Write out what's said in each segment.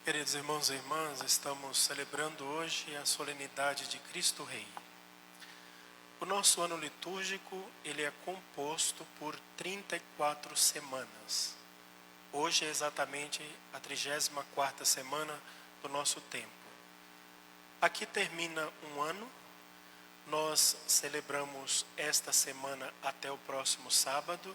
Queridos irmãos e irmãs, estamos celebrando hoje a solenidade de Cristo Rei. O nosso ano litúrgico, ele é composto por 34 semanas. Hoje é exatamente a 34ª semana do nosso tempo. Aqui termina um ano, nós celebramos esta semana até o próximo sábado,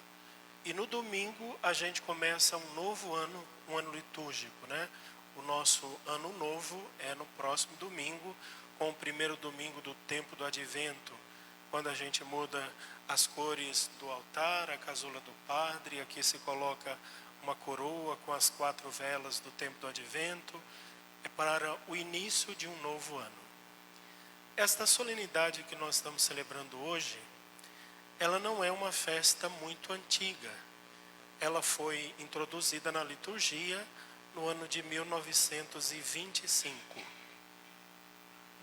e no domingo a gente começa um novo ano, um ano litúrgico, né? O nosso ano novo é no próximo domingo, com o primeiro domingo do tempo do Advento, quando a gente muda as cores do altar, a casula do padre, aqui se coloca uma coroa com as 4 velas do tempo do Advento, é para o início de um novo ano. Esta solenidade que nós estamos celebrando hoje, ela não é uma festa muito antiga. Ela foi introduzida na liturgia no ano de 1925,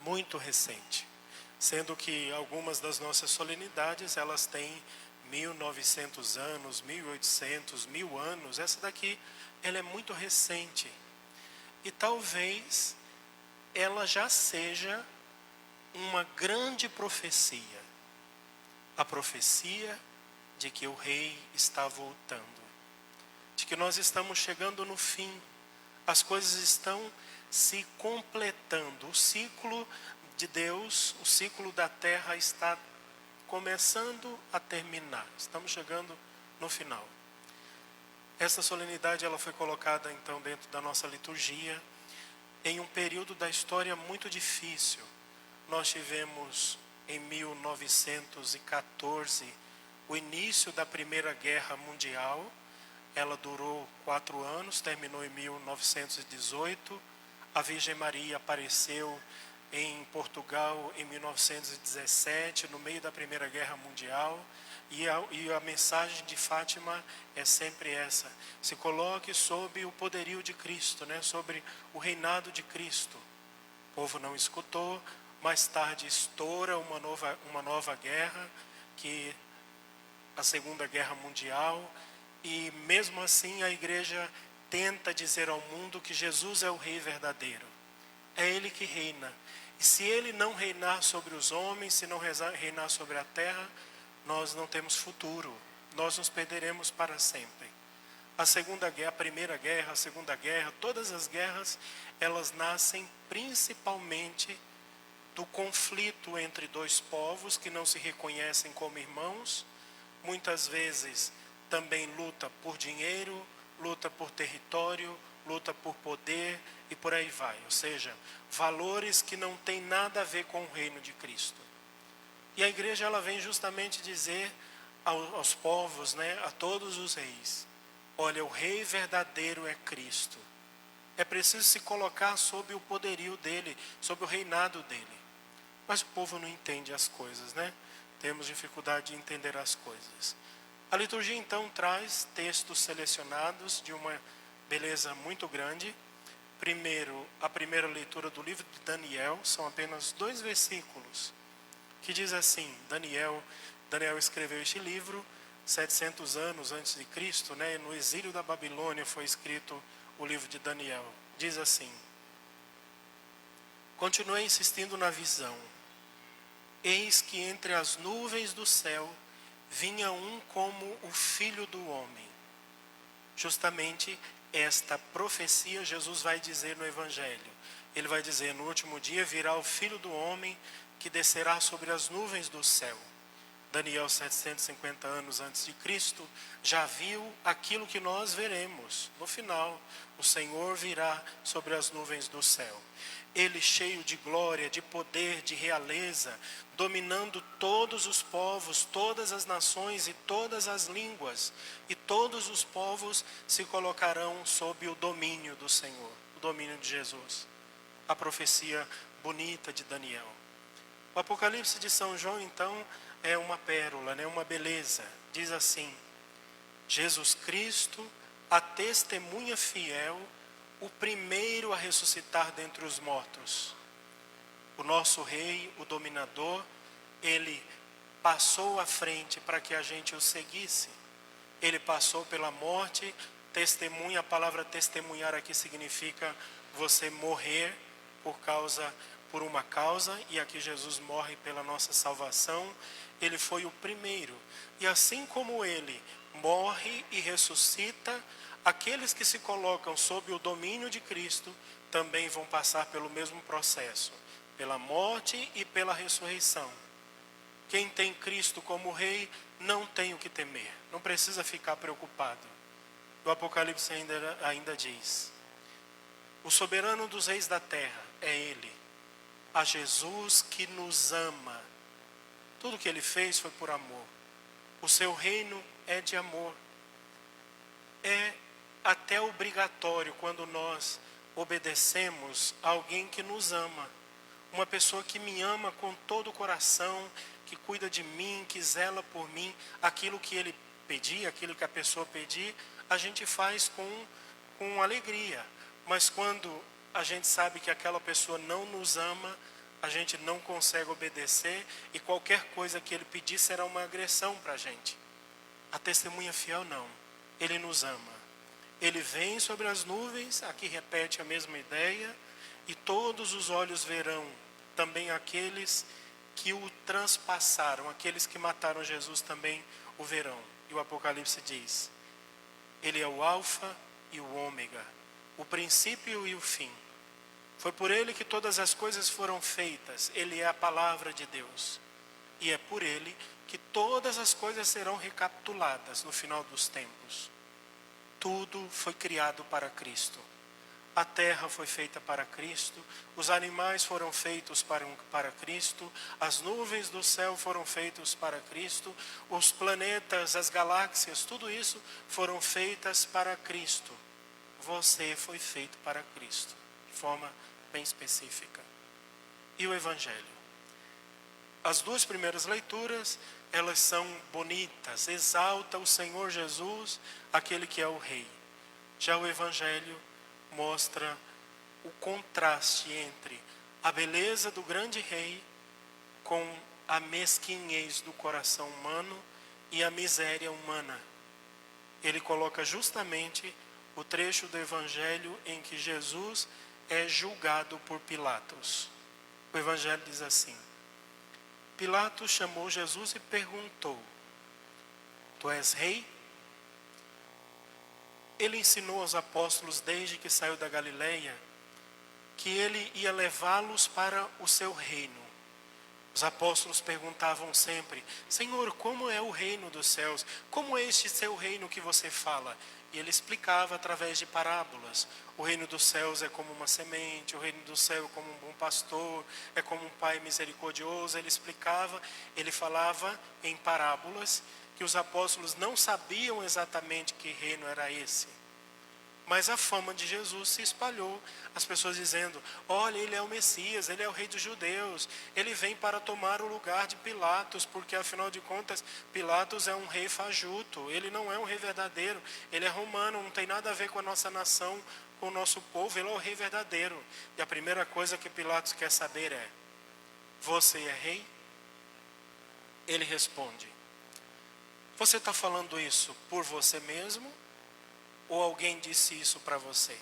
muito recente, sendo que algumas das nossas solenidades elas têm 1900 anos, 1800, 1000 anos. Essa daqui ela é muito recente e talvez ela já seja uma grande profecia, a profecia de que o rei está voltando, de que nós estamos chegando no fim. As coisas estão se completando. O ciclo de Deus, o ciclo da terra está começando a terminar. Estamos chegando no final. Essa solenidade ela foi colocada então dentro da nossa liturgia em um período da história muito difícil. Nós tivemos em 1914 o início da Primeira Guerra Mundial. Ela durou 4 anos, terminou em 1918. A Virgem Maria apareceu em Portugal em 1917, no meio da Primeira Guerra Mundial. E a mensagem de Fátima é sempre essa: se coloque sob o poderio de Cristo, né? Sobre o reinado de Cristo. O povo não escutou. Mais tarde estoura uma nova guerra, que a Segunda Guerra Mundial. E mesmo assim a igreja tenta dizer ao mundo que Jesus é o rei verdadeiro. É ele que reina. E se ele não reinar sobre os homens, se não reinar sobre a terra, nós não temos futuro. Nós nos perderemos para sempre. A Segunda Guerra, a Primeira Guerra, a Segunda Guerra, todas as guerras, elas nascem principalmente do conflito entre dois povos que não se reconhecem como irmãos. Muitas vezes também luta por dinheiro, luta por território, luta por poder e por aí vai. Ou seja, valores que não têm nada a ver com o reino de Cristo. E a igreja ela vem justamente dizer aos povos, né, a todos os reis: olha, o rei verdadeiro é Cristo. É preciso se colocar sob o poderio dele, sob o reinado dele. Mas o povo não entende as coisas, né? Temos dificuldade de entender as coisas. A liturgia então traz textos selecionados de uma beleza muito grande. Primeiro, a primeira leitura do livro de Daniel, são apenas 2 versículos, que diz assim: Daniel escreveu este livro 700 anos antes de Cristo, né? No exílio da Babilônia foi escrito o livro de Daniel. Diz assim: continuei insistindo na visão. Eis que entre as nuvens do céu vinha um como o Filho do Homem. Justamente esta profecia Jesus vai dizer no Evangelho. Ele vai dizer: no último dia virá o Filho do Homem que descerá sobre as nuvens do céu. Daniel, 750 anos antes de Cristo, já viu aquilo que nós veremos. No final, o Senhor virá sobre as nuvens do céu. Ele cheio de glória, de poder, de realeza, dominando todos os povos, todas as nações e todas as línguas. E todos os povos se colocarão sob o domínio do Senhor, o domínio de Jesus. A profecia bonita de Daniel. O Apocalipse de São João, então, é uma pérola, né? Uma beleza. Diz assim: Jesus Cristo, a testemunha fiel, o primeiro a ressuscitar dentre os mortos. O nosso rei, o dominador, ele passou à frente para que a gente o seguisse. Ele passou pela morte, testemunha. A palavra testemunhar aqui significa você morrer por uma causa, e aqui Jesus morre pela nossa salvação. Ele foi o primeiro, e assim como ele morre e ressuscita, aqueles que se colocam sob o domínio de Cristo também vão passar pelo mesmo processo, pela morte e pela ressurreição. Quem tem Cristo como Rei não tem o que temer, não precisa ficar preocupado. O Apocalipse ainda diz: o soberano dos reis da terra é Ele, a Jesus que nos ama. Tudo que Ele fez foi por amor. O seu reino é de amor. É até obrigatório quando nós obedecemos a alguém que nos ama. Uma pessoa que me ama com todo o coração, que cuida de mim, que zela por mim. Aquilo que ele pedir, aquilo que a pessoa pedir, a gente faz com alegria. Mas quando a gente sabe que aquela pessoa não nos ama, a gente não consegue obedecer, e qualquer coisa que ele pedir será uma agressão para a gente. A testemunha fiel não, ele nos ama. Ele vem sobre as nuvens, aqui repete a mesma ideia, e todos os olhos verão, também aqueles que o transpassaram, aqueles que mataram Jesus também o verão. E o Apocalipse diz: Ele é o alfa e o ômega, o princípio e o fim. Foi por Ele que todas as coisas foram feitas. Ele é a palavra de Deus. E é por Ele que todas as coisas serão recapituladas no final dos tempos. Tudo foi criado para Cristo. A terra foi feita para Cristo, os animais foram feitos para Cristo, as nuvens do céu foram feitos para Cristo, os planetas, as galáxias, tudo isso foram feitas para Cristo. Você foi feito para Cristo, de forma bem específica. E o Evangelho? As duas primeiras leituras, elas são bonitas, exalta o Senhor Jesus, aquele que é o Rei. Já o Evangelho mostra o contraste entre a beleza do grande Rei com a mesquinhez do coração humano e a miséria humana. Ele coloca justamente o trecho do Evangelho em que Jesus é julgado por Pilatos. O Evangelho diz assim: Pilatos chamou Jesus e perguntou: Tu és rei? Ele ensinou aos apóstolos desde que saiu da Galileia que ele ia levá-los para o seu reino. Os apóstolos perguntavam sempre: Senhor, como é o reino dos céus? Como é este seu reino que você fala? E ele explicava através de parábolas. O reino dos céus é como uma semente, o reino do céu é como um bom pastor, é como um pai misericordioso. Ele explicava, ele falava em parábolas, que os apóstolos não sabiam exatamente que reino era esse. Mas a fama de Jesus se espalhou, as pessoas dizendo: olha, ele é o Messias, ele é o rei dos judeus, ele vem para tomar o lugar de Pilatos, porque afinal de contas Pilatos é um rei fajuto, ele não é um rei verdadeiro, ele é romano, não tem nada a ver com a nossa nação, com o nosso povo, ele é o rei verdadeiro. E a primeira coisa que Pilatos quer saber é: você é rei? Ele responde: você está falando isso por você mesmo? Ou alguém disse isso para você?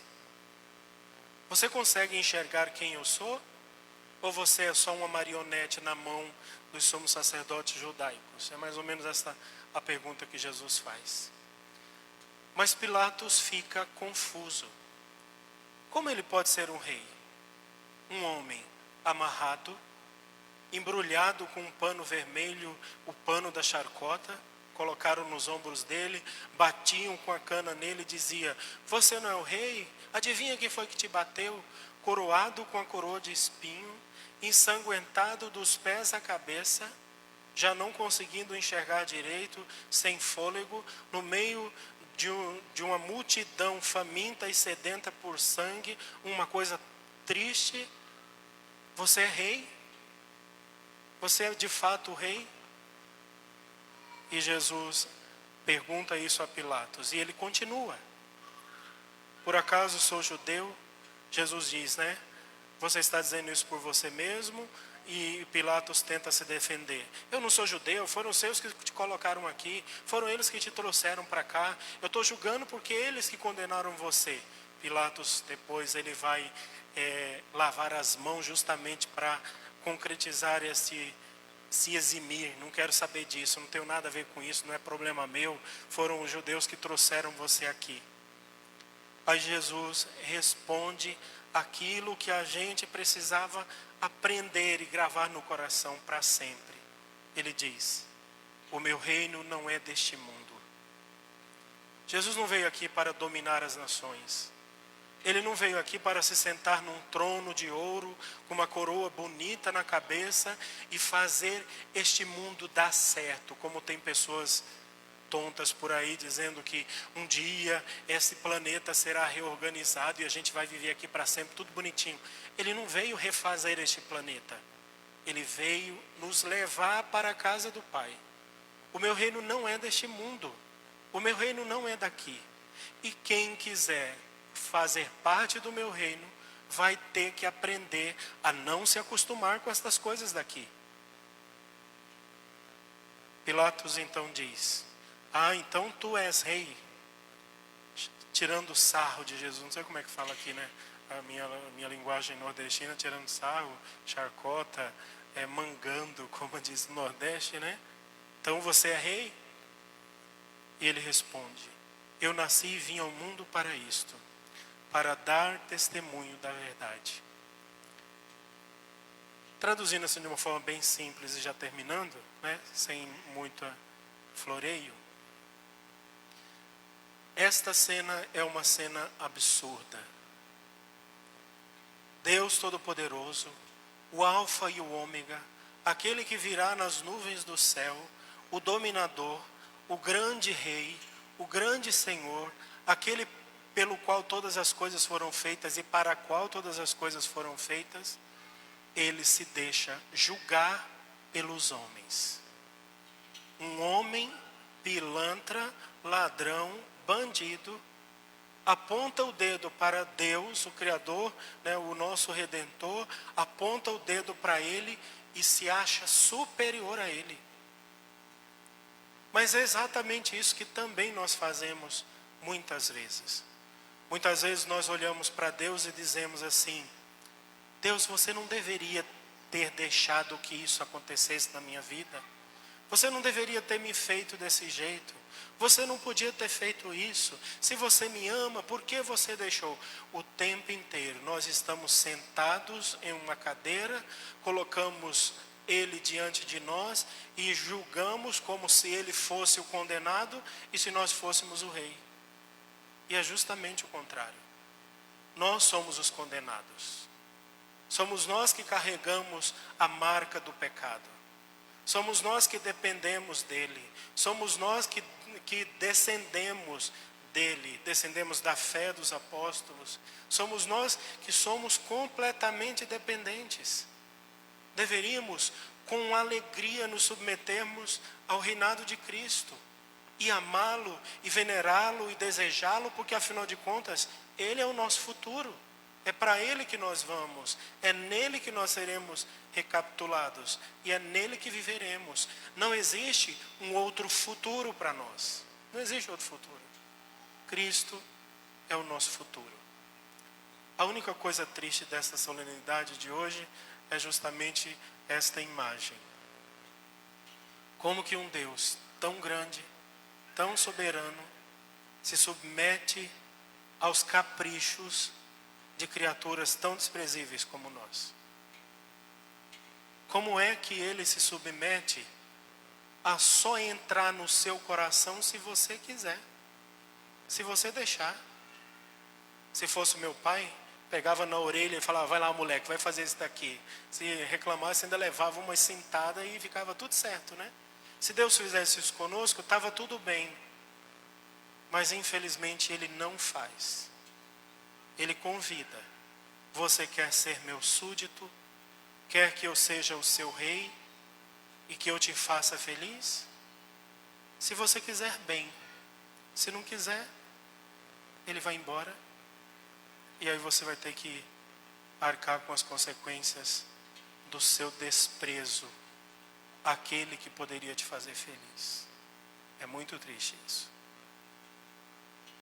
Você consegue enxergar quem eu sou? Ou você é só uma marionete na mão dos sumos sacerdotes judaicos? É mais ou menos essa a pergunta que Jesus faz. Mas Pilatos fica confuso. Como ele pode ser um rei? Um homem amarrado, embrulhado com um pano vermelho, o pano da charcota, colocaram nos ombros dele, batiam com a cana nele e dizia: você não é o rei? Adivinha quem foi que te bateu? Coroado com a coroa de espinho, ensanguentado dos pés à cabeça, já não conseguindo enxergar direito, sem fôlego, no meio de uma multidão faminta e sedenta por sangue, uma coisa triste. Você é rei? Você é de fato o rei? E Jesus pergunta isso a Pilatos, e ele continua: por acaso sou judeu? Jesus diz, né? Você está dizendo isso por você mesmo? E Pilatos tenta se defender. Eu não sou judeu, foram os seus que te colocaram aqui, foram eles que te trouxeram para cá. Eu estou julgando porque eles que condenaram você. Pilatos depois ele vai lavar as mãos justamente para concretizar se eximir. Não quero saber disso, não tenho nada a ver com isso, não é problema meu. Foram os judeus que trouxeram você aqui. Aí Jesus responde aquilo que a gente precisava aprender e gravar no coração para sempre. Ele diz: o meu reino não é deste mundo. Jesus não veio aqui para dominar as nações. Ele não veio aqui para se sentar num trono de ouro, com uma coroa bonita na cabeça e fazer este mundo dar certo, como tem pessoas tontas por aí dizendo que um dia esse planeta será reorganizado e a gente vai viver aqui para sempre, tudo bonitinho. Ele não veio refazer este planeta. Ele veio nos levar para a casa do Pai. O meu reino não é deste mundo. O meu reino não é daqui. E quem quiser fazer parte do meu reino vai ter que aprender a não se acostumar com estas coisas daqui. Pilatos então diz: ah, então tu és rei, tirando sarro de Jesus. Não sei como é que fala aqui, né? A minha linguagem nordestina, tirando sarro, charcota, mangando, como diz no Nordeste, né? Então você é rei? E ele responde: eu nasci e vim ao mundo para isto, para dar testemunho da verdade. Traduzindo assim de uma forma bem simples e já terminando, né? Sem muito floreio. Esta cena é uma cena absurda. Deus Todo-Poderoso, o Alfa e o Ômega, aquele que virá nas nuvens do céu, o dominador, o grande Rei, o grande Senhor, aquele pelo qual todas as coisas foram feitas e para a qual todas as coisas foram feitas, ele se deixa julgar pelos homens. Um homem pilantra, ladrão, bandido, aponta o dedo para Deus, o Criador, né, o nosso Redentor, aponta o dedo para Ele e se acha superior a Ele. Mas é exatamente isso que também nós fazemos muitas vezes. Muitas vezes nós olhamos para Deus e dizemos assim: Deus, você não deveria ter deixado que isso acontecesse na minha vida. Você não deveria ter me feito desse jeito. Você não podia ter feito isso. Se você me ama, por que você deixou? O tempo inteiro nós estamos sentados em uma cadeira, colocamos Ele diante de nós e julgamos como se Ele fosse o condenado e se nós fôssemos o rei. E é justamente o contrário. Nós somos os condenados. Somos nós que carregamos a marca do pecado. Somos nós que dependemos dele. Somos nós que descendemos dele, descendemos da fé dos apóstolos. Somos nós que somos completamente dependentes. Deveríamos, com alegria, nos submetermos ao reinado de Cristo e amá-lo, e venerá-lo, e desejá-lo, porque afinal de contas, Ele é o nosso futuro. É para Ele que nós vamos, é nele que nós seremos recapitulados, e é nele que viveremos. Não existe um outro futuro para nós. Não existe outro futuro. Cristo é o nosso futuro. A única coisa triste desta solenidade de hoje é justamente esta imagem. Como que um Deus tão grande, tão soberano, se submete aos caprichos de criaturas tão desprezíveis como nós. Como é que ele se submete a só entrar no seu coração se você quiser, se você deixar? Se fosse meu pai, pegava na orelha e falava: vai lá, moleque, vai fazer isso daqui. Se reclamasse, ainda levava uma sentada e ficava tudo certo, né? Se Deus fizesse isso conosco, estava tudo bem. Mas infelizmente Ele não faz. Ele convida: você quer ser meu súdito? Quer que eu seja o seu rei e que eu te faça feliz? Se você quiser, bem. Se não quiser, ele vai embora. E aí você vai ter que arcar com as consequências do seu desprezo aquele que poderia te fazer feliz. É muito triste isso.